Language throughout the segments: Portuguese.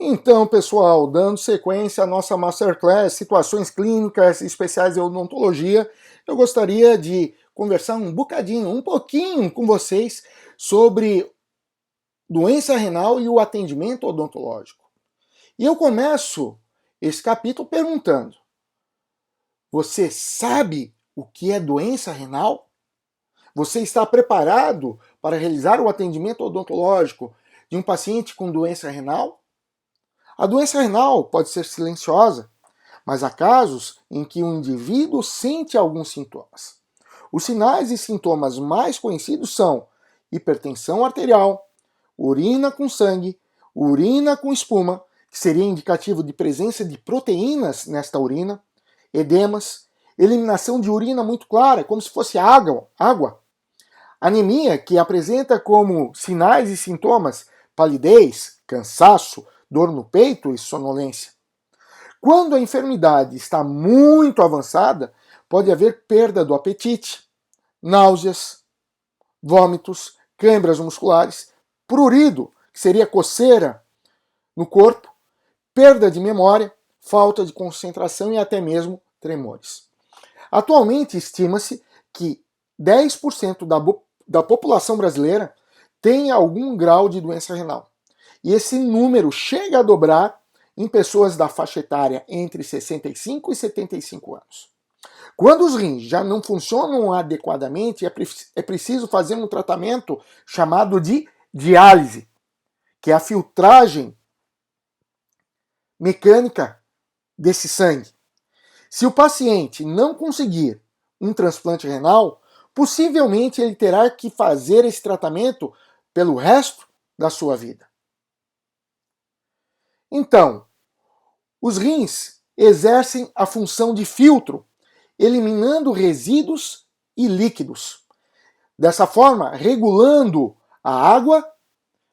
Então, pessoal, dando sequência à nossa Masterclass, situações clínicas especiais de odontologia, eu gostaria de conversar um pouquinho com vocês sobre doença renal e o atendimento odontológico. E eu começo esse capítulo perguntando: você sabe o que é doença renal? Você está preparado para realizar o atendimento odontológico de um paciente com doença renal? A doença renal pode ser silenciosa, mas há casos em que o indivíduo sente alguns sintomas. Os sinais e sintomas mais conhecidos são hipertensão arterial, urina com sangue, urina com espuma, que seria indicativo de presença de proteínas nesta urina, edemas, eliminação de urina muito clara, como se fosse água, anemia, que apresenta como sinais e sintomas palidez, cansaço, dor no peito e sonolência. Quando a enfermidade está muito avançada, pode haver perda do apetite, náuseas, vômitos, câimbras musculares, prurido, que seria coceira no corpo, perda de memória, falta de concentração e até mesmo tremores. Atualmente, estima-se que 10% da população brasileira tem algum grau de doença renal. E esse número chega a dobrar em pessoas da faixa etária entre 65 e 75 anos. Quando os rins já não funcionam adequadamente, é preciso fazer um tratamento chamado de diálise, que é a filtragem mecânica desse sangue. Se o paciente não conseguir um transplante renal, possivelmente ele terá que fazer esse tratamento pelo resto da sua vida. Então, os rins exercem a função de filtro, eliminando resíduos e líquidos. Dessa forma, regulando a água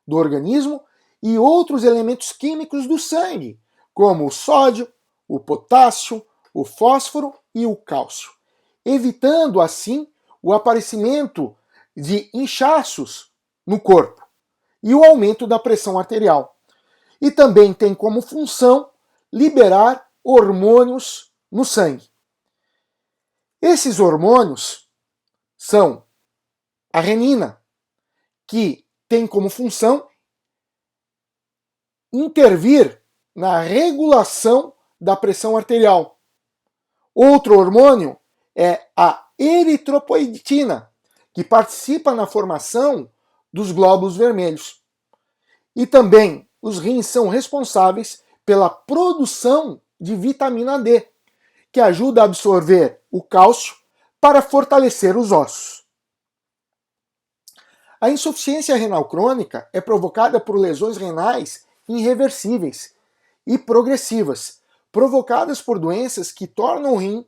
do organismo e outros elementos químicos do sangue, como o sódio, o potássio, o fósforo e o cálcio, evitando assim o aparecimento de inchaços no corpo e o aumento da pressão arterial. E também tem como função liberar hormônios no sangue. Esses hormônios são a renina, que tem como função intervir na regulação da pressão arterial. Outro hormônio é a eritropoetina, que participa na formação dos glóbulos vermelhos. E também os rins são responsáveis pela produção de vitamina D, que ajuda a absorver o cálcio para fortalecer os ossos. A insuficiência renal crônica é provocada por lesões renais irreversíveis e progressivas, provocadas por doenças que tornam o rim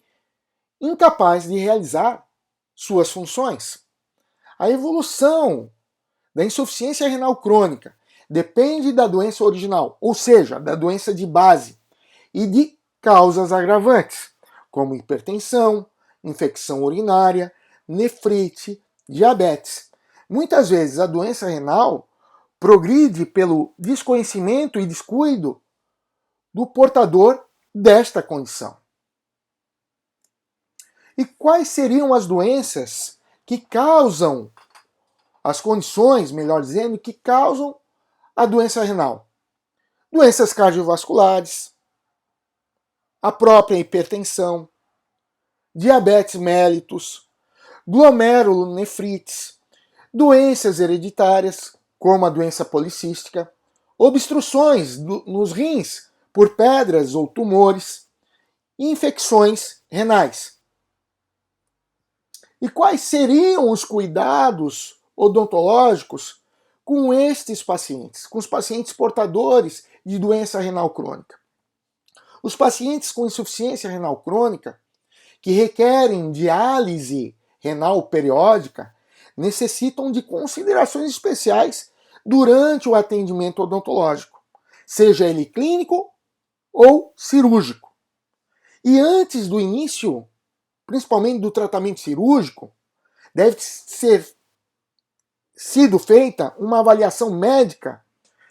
incapaz de realizar suas funções. A evolução da insuficiência renal crônica depende da doença original, ou seja, da doença de base, e de causas agravantes, como hipertensão, infecção urinária, nefrite, diabetes. Muitas vezes a doença renal progride pelo desconhecimento e descuido do portador desta condição. E quais seriam as doenças que causam, as condições, melhor dizendo, que causam a doença renal? Doenças cardiovasculares, a própria hipertensão, diabetes mellitus, glomerulonefrites, doenças hereditárias, como a doença policística, obstruções nos rins por pedras ou tumores, e infecções renais. E quais seriam os cuidados odontológicos com estes pacientes, com os pacientes portadores de doença renal crônica? Os pacientes com insuficiência renal crônica, que requerem diálise renal periódica, necessitam de considerações especiais durante o atendimento odontológico, seja ele clínico ou cirúrgico. E antes do início, principalmente do tratamento cirúrgico, deve ser sido feita uma avaliação médica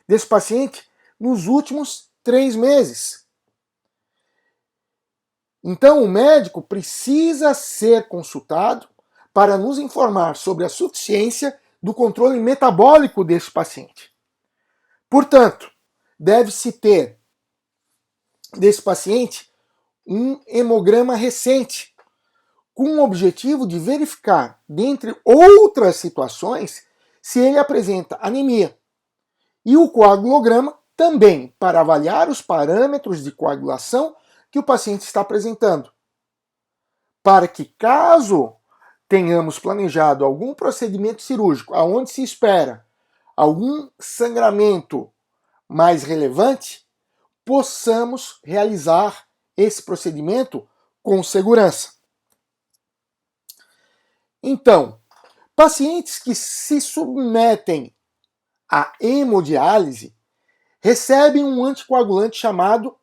desse paciente nos últimos 3 meses. Então, o médico precisa ser consultado para nos informar sobre a suficiência do controle metabólico deste paciente. Portanto, deve-se ter desse paciente um hemograma recente, com o objetivo de verificar, dentre outras situações, se ele apresenta anemia. E o coagulograma também, para avaliar os parâmetros de coagulação que o paciente está apresentando. Para que, caso tenhamos planejado algum procedimento cirúrgico aonde se espera algum sangramento mais relevante, possamos realizar esse procedimento com segurança. Então, pacientes que se submetem à hemodiálise recebem um anticoagulante chamado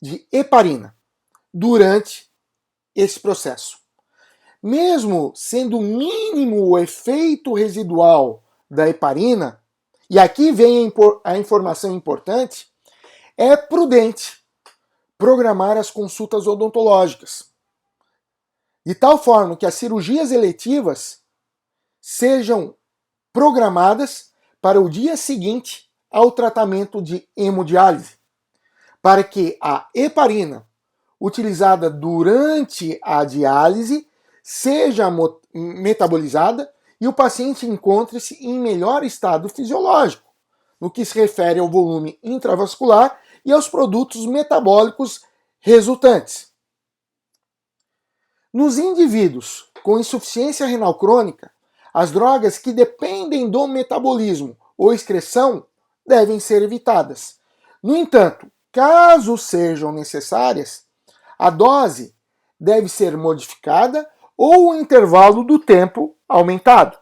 de heparina durante esse processo. Mesmo sendo mínimo o efeito residual da heparina, e aqui vem a informação importante, é prudente programar as consultas odontológicas, de tal forma que as cirurgias eletivas sejam programadas para o dia seguinte ao tratamento de hemodiálise, para que a heparina utilizada durante a diálise seja metabolizada e o paciente encontre-se em melhor estado fisiológico, no que se refere ao volume intravascular e aos produtos metabólicos resultantes. Nos indivíduos com insuficiência renal crônica, as drogas que dependem do metabolismo ou excreção devem ser evitadas. No entanto, caso sejam necessárias, a dose deve ser modificada ou o intervalo do tempo aumentado.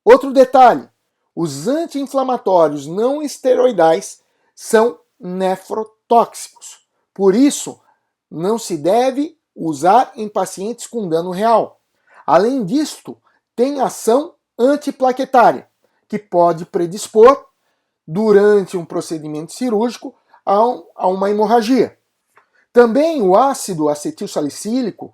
Outro detalhe: os anti-inflamatórios não esteroidais são nefrotóxicos. Por isso, não se deve usar em pacientes com dano real. Além disto, tem ação antiplaquetária, que pode predispor, durante um procedimento cirúrgico, a uma hemorragia. Também o ácido acetilsalicílico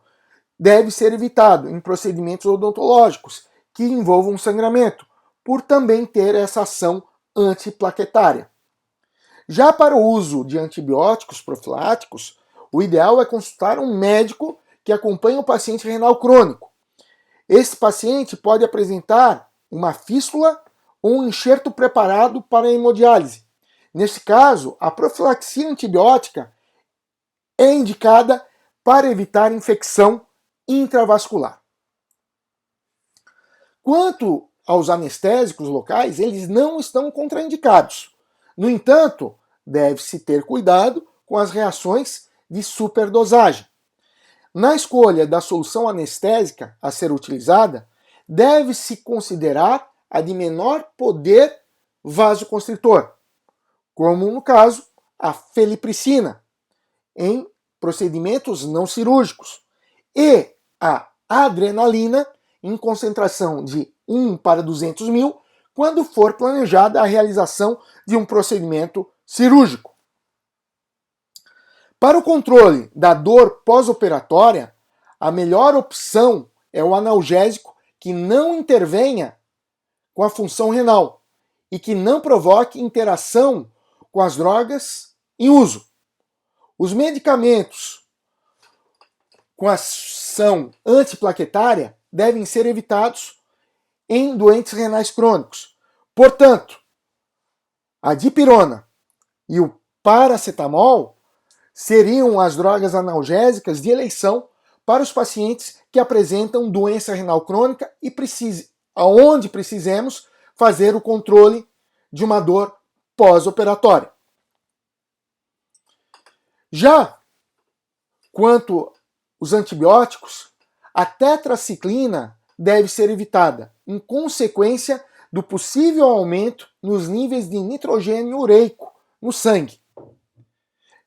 deve ser evitado em procedimentos odontológicos que envolvam sangramento, por também ter essa ação antiplaquetária. Já para o uso de antibióticos profiláticos, o ideal é consultar um médico que acompanha o paciente renal crônico. Esse paciente pode apresentar uma fístula ou um enxerto preparado para a hemodiálise. Nesse caso, a profilaxia antibiótica é indicada para evitar infecção intravascular. Quanto aos anestésicos locais, eles não estão contraindicados. No entanto, deve-se ter cuidado com as reações de superdosagem. Na escolha da solução anestésica a ser utilizada, deve-se considerar a de menor poder vasoconstritor, como no caso a felipricina, em procedimentos não cirúrgicos, e a adrenalina em concentração de 1:200.000, quando for planejada a realização de um procedimento cirúrgico. Para o controle da dor pós-operatória, a melhor opção é o analgésico que não intervenha com a função renal e que não provoque interação com as drogas em uso. Os medicamentos com ação antiplaquetária devem ser evitados em doentes renais crônicos. Portanto, a dipirona e o paracetamol seriam as drogas analgésicas de eleição para os pacientes que apresentam doença renal crônica e aonde precisemos fazer o controle de uma dor pós-operatória. Já quanto aos antibióticos, a tetraciclina deve ser evitada, em consequência do possível aumento nos níveis de nitrogênio ureico no sangue.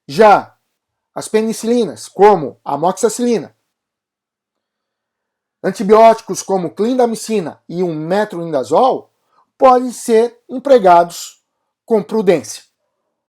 Já as penicilinas, como a amoxicilina, antibióticos como clindamicina e o metronidazol, podem ser empregados com prudência.